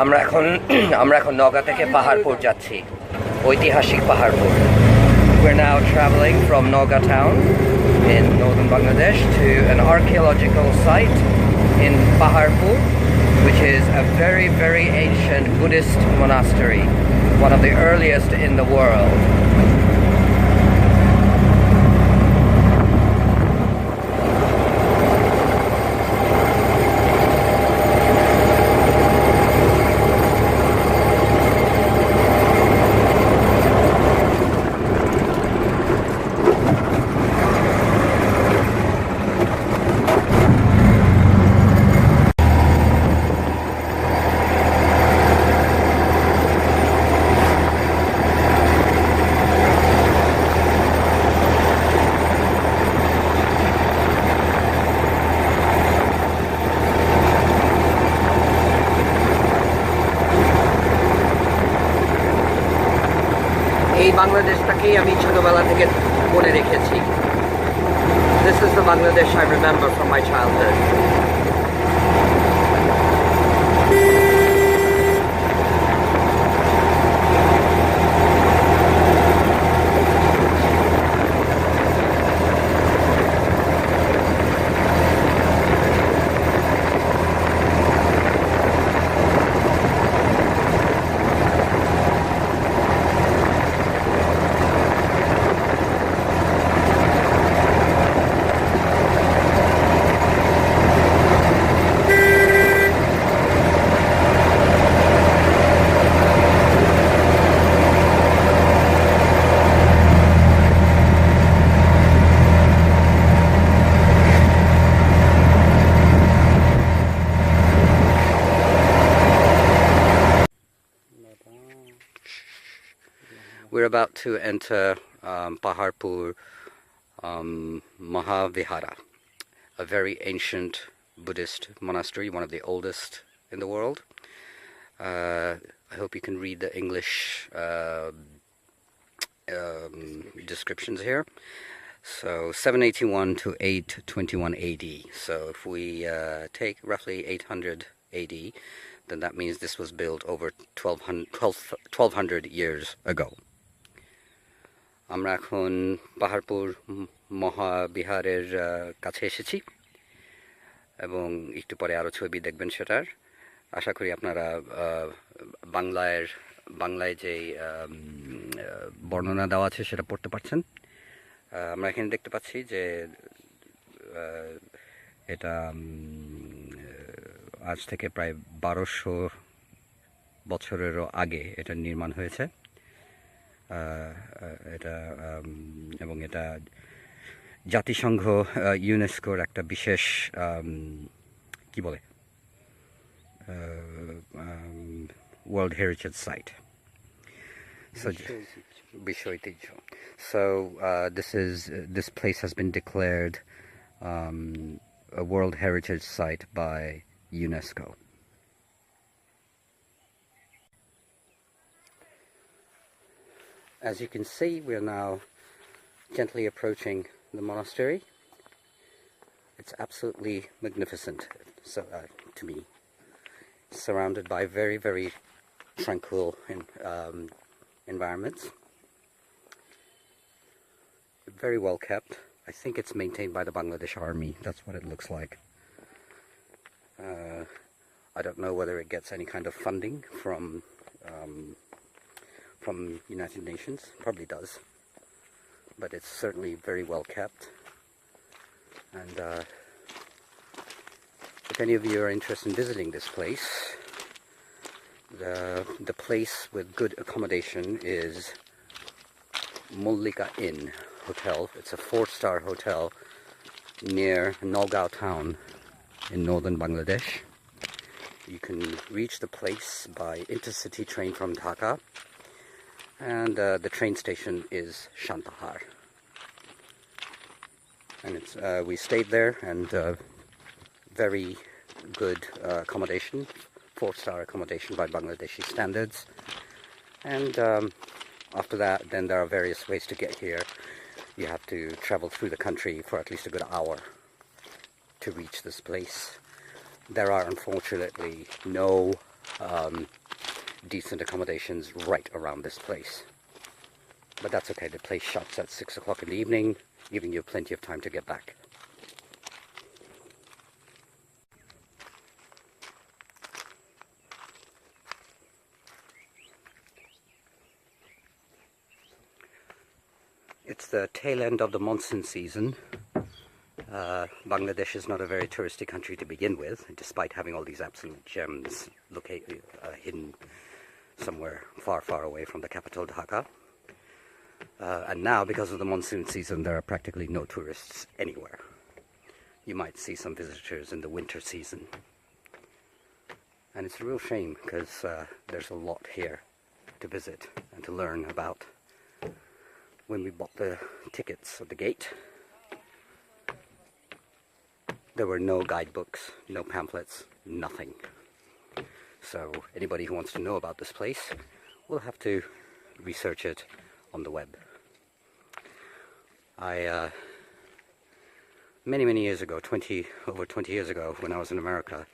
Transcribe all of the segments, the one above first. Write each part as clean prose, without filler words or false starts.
আমরা এখন নওগাঁ থেকে পাহাড়পুর যাচ্ছি, ঐতিহাসিক Paharpur. We're now traveling from Naga town in northern Bangladesh to an archaeological site in Paharpur, which is a very, very ancient Buddhist monastery, one of the earliest in the world. এই বাংলাদেশটাকেই আমি ছোটবেলা থেকে মনে রেখেছি. This is the Bangladesh I remember from my childhood. We're about to enter Paharpur Vihara, a very ancient Buddhist monastery, one of the oldest in the world. I hope you can read the English descriptions here. So 781 to 821 AD. So if we take roughly 800 AD, then that means this was built over 1200 years ago. আমরা এখন পাহাড়পুর মহাবিহারের কাছে এসেছি এবং একটু পরে আরও ছবি দেখবেন সেটার. আশা করি আপনারা বাংলায় যে বর্ণনা দেওয়া আছে সেটা পড়তে পারছেন. আমরা এখানে দেখতে পাচ্ছি যে এটা আজ থেকে প্রায় 1200 বছরেরও আগে এটা নির্মাণ হয়েছে. এটা এবং এটা জাতিসংঘ ইউনেস্কোর একটা বিশেষ কি বলে ওয়ার্ল্ড হেরিটেজ সাইট. বিশ্ব ঐতিহ্য. So this place has been declared a World Heritage Site by UNESCO. As you can see, we are now gently approaching the monastery. It's absolutely magnificent, so to me, surrounded by very, very tranquil environments. Very well kept. I think it's maintained by the Bangladesh Army. That's what it looks like. I don't know whether it gets any kind of funding from United Nations. Probably does, but it's certainly very well kept. And if any of you are interested in visiting this place, the place with good accommodation is Mullika Inn Hotel. It's a 4-star hotel near Nalgaon town in northern Bangladesh. You can reach the place by intercity train from Dhaka, and the train station is Shantahar. And it's we stayed there, and very good accommodation, 4-star accommodation by Bangladeshi standards. And after that, then there are various ways to get here. You have to travel through the country for at least a good hour to reach this place. There are unfortunately no decent accommodations right around this place. But that's okay, the place shuts at 6 o'clock in the evening, giving you plenty of time to get back. It's the tail end of the monsoon season. Bangladesh is not a very touristy country to begin with, despite having all these absolute gems located, hidden somewhere far, far away from the capital, Dhaka. And now, because of the monsoon season, there are practically no tourists anywhere. You might see some visitors in the winter season. And it's a real shame, because there's a lot here to visit and to learn about. When we bought the tickets at the gate, there were no guidebooks, no pamphlets, nothing. So anybody who wants to know about this place will have to research it on the web. Many years ago, over 20 years ago, when I was in America,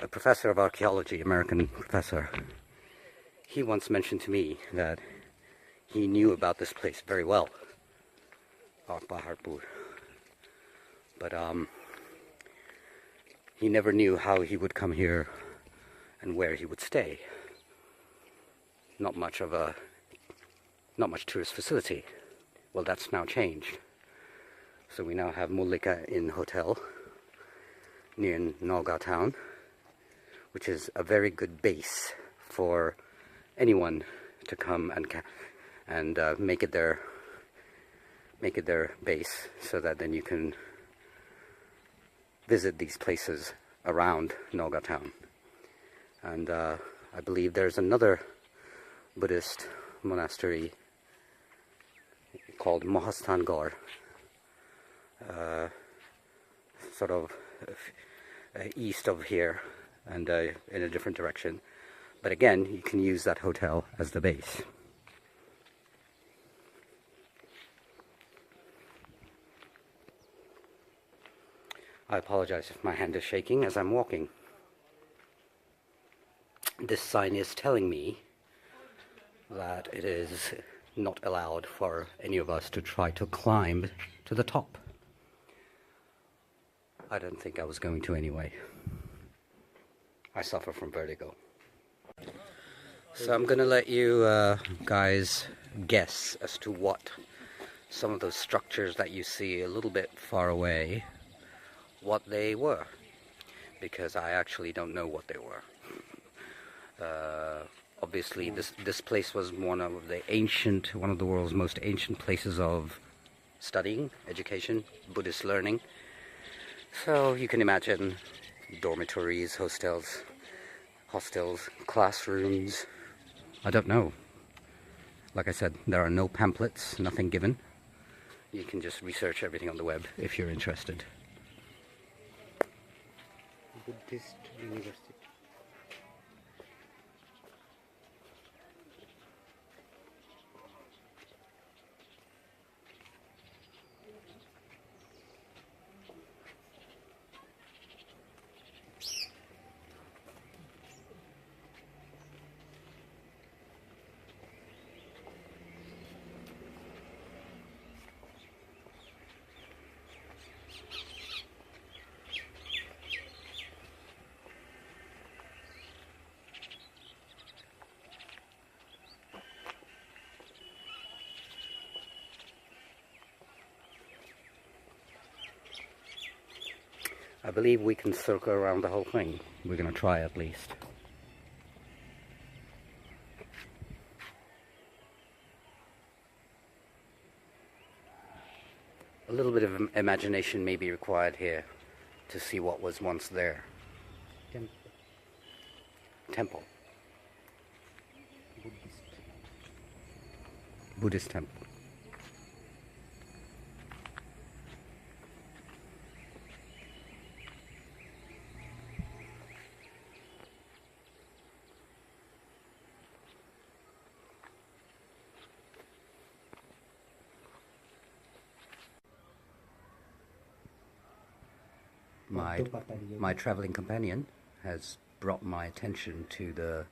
a professor of archaeology, American professor, he once mentioned to me that he knew about this place very well, Paharpur, but he never knew how he would come here and where he would stay. Not much tourist facility. Well, that's now changed. So we now have Mullika Inn Hotel near Nalgaon town, which is a very good base for anyone to come and make it their base, so that then you can visit these places around Nalgaon town. And I believe there's another Buddhist monastery called Mahastangor, sort of east of here and in a different direction. But again, you can use that hotel as the base. I apologize if my hand is shaking as I'm walking. This sign is telling me that it is not allowed for any of us to try to climb to the top. I don't think I was going to anyway. I suffer from vertigo. So I'm gonna let you guys guess as to what some of those structures that you see a little bit far away, what they were, because I actually don't know what they were. Obviously this place was one of the world's most ancient places of studying, education, Buddhist learning. So you can imagine dormitories, hostels, classrooms. I don't know. Like I said, there are no pamphlets, nothing given. You can just research everything on the web if you're interested. Buddhist University. I believe we can circle around the whole thing. We're going to try at least. A little bit of imagination may be required here to see what was once there. Temple. Buddhist temple. My traveling companion has brought my attention to the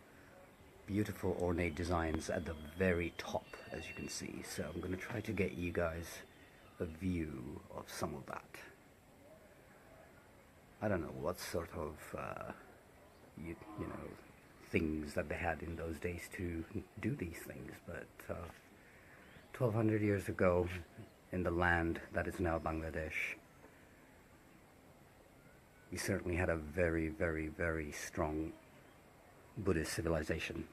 beautiful ornate designs at the very top, as you can see. So I'm going to try to get you guys a view of some of that. I don't know what sort of you know, things that they had in those days to do these things, but 1200 years ago, in the land that is now Bangladesh, we certainly had a very, very, very strong Buddhist civilization.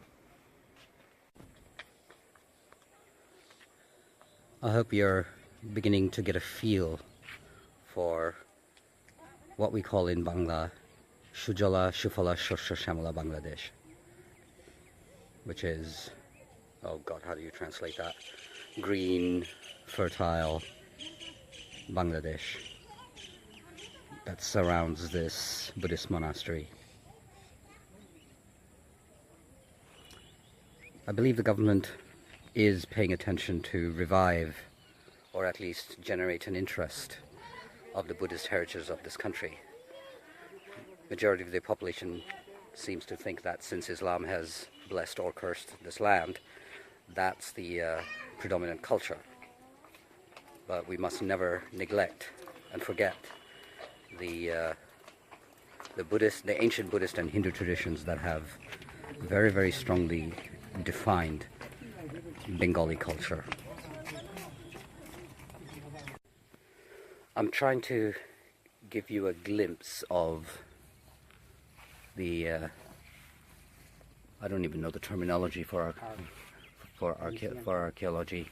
I hope you're beginning to get a feel for what we call in Bangla Shujala Shufala Shosha Shamala Bangladesh, which is, oh God, how do you translate that? Green, fertile Bangladesh that surrounds this Buddhist monastery. I believe the government is paying attention to revive, or at least generate an interest of the Buddhist heritage of this country. Majority of the population seems to think that since Islam has blessed or cursed this land, that's the predominant culture. But we must never neglect and forget the ancient Buddhist and Hindu traditions that have very, very strongly defined Bengali culture. I'm trying to give you a glimpse of the I don't even know the terminology for archaeology,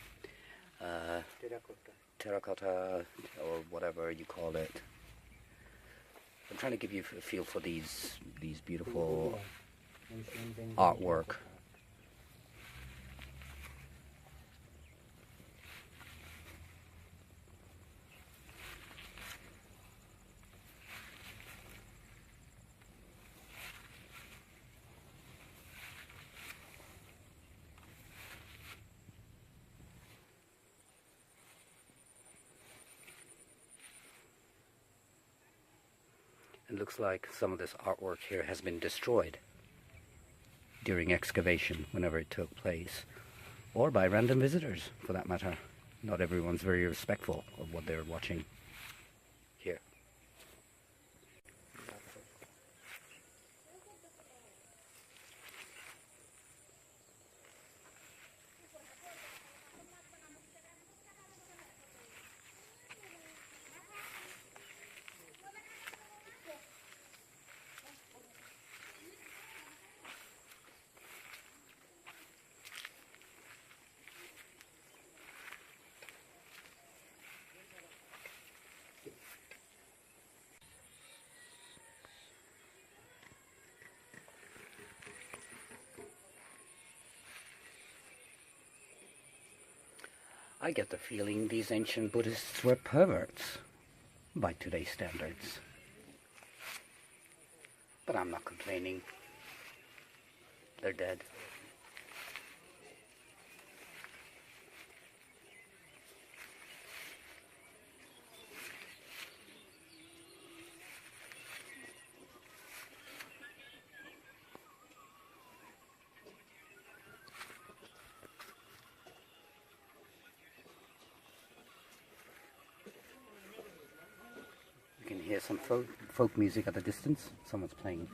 terracotta or whatever you call it. I'm trying to give you a feel for these beautiful artwork. It looks like some of this artwork here has been destroyed during excavation, whenever it took place, or by random visitors, for that matter. Not everyone's very respectful of what they're watching here. I get the feeling these ancient Buddhists were perverts by today's standards. But I'm not complaining. They're dead. You can hear some folk music at the distance. Someone's playing.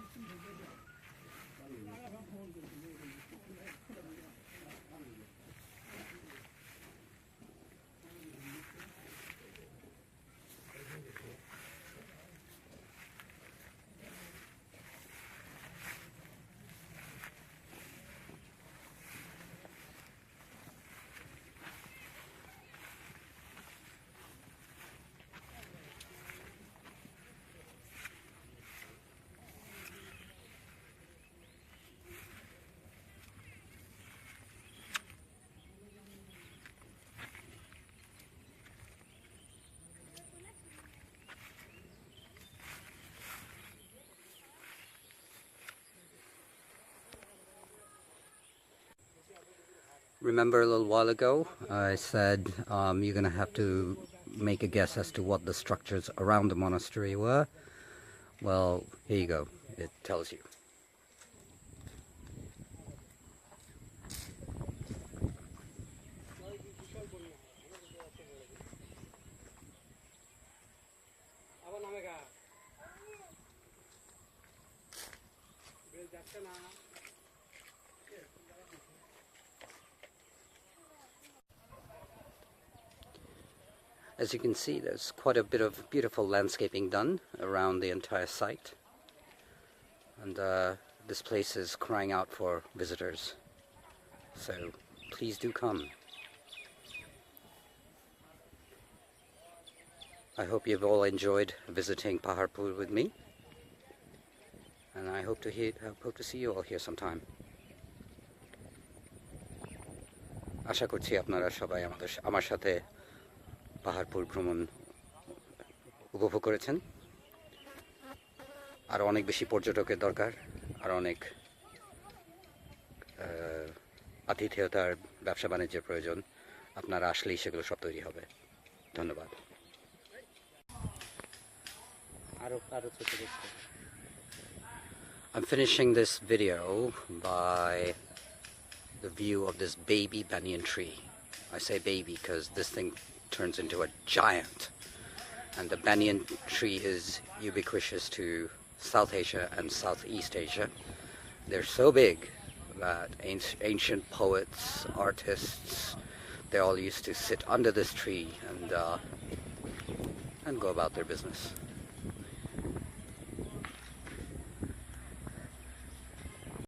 Remember a little while ago I said you're going to have to make a guess as to what the structures around the monastery were? Well, here you go. It tells you. As you can see, there's quite a bit of beautiful landscaping done around the entire site, and this place is crying out for visitors, so please do come. I hope you've all enjoyed visiting Paharpur with me, and I hope to see you all here sometime. আশা করছি আপনারা সবাই আমার সাথে পাহাড়পুর ভ্রমণ উপভোগ করেছেন। আর অনেক বেশি পর্যটকের দরকার, আর অনেক আতিথেয়তার ব্যবসা বাণিজ্যের প্রয়োজন। আপনারা আসলেই সেগুলো সব তৈরি হবে। ধন্যবাদ। I'm finishing this video by the view of this baby banyan tree. I say baby because this thing turns into a giant, and the banyan tree is ubiquitous to South Asia and Southeast Asia. They're so big that ancient poets, artists, they all used to sit under this tree and go about their business.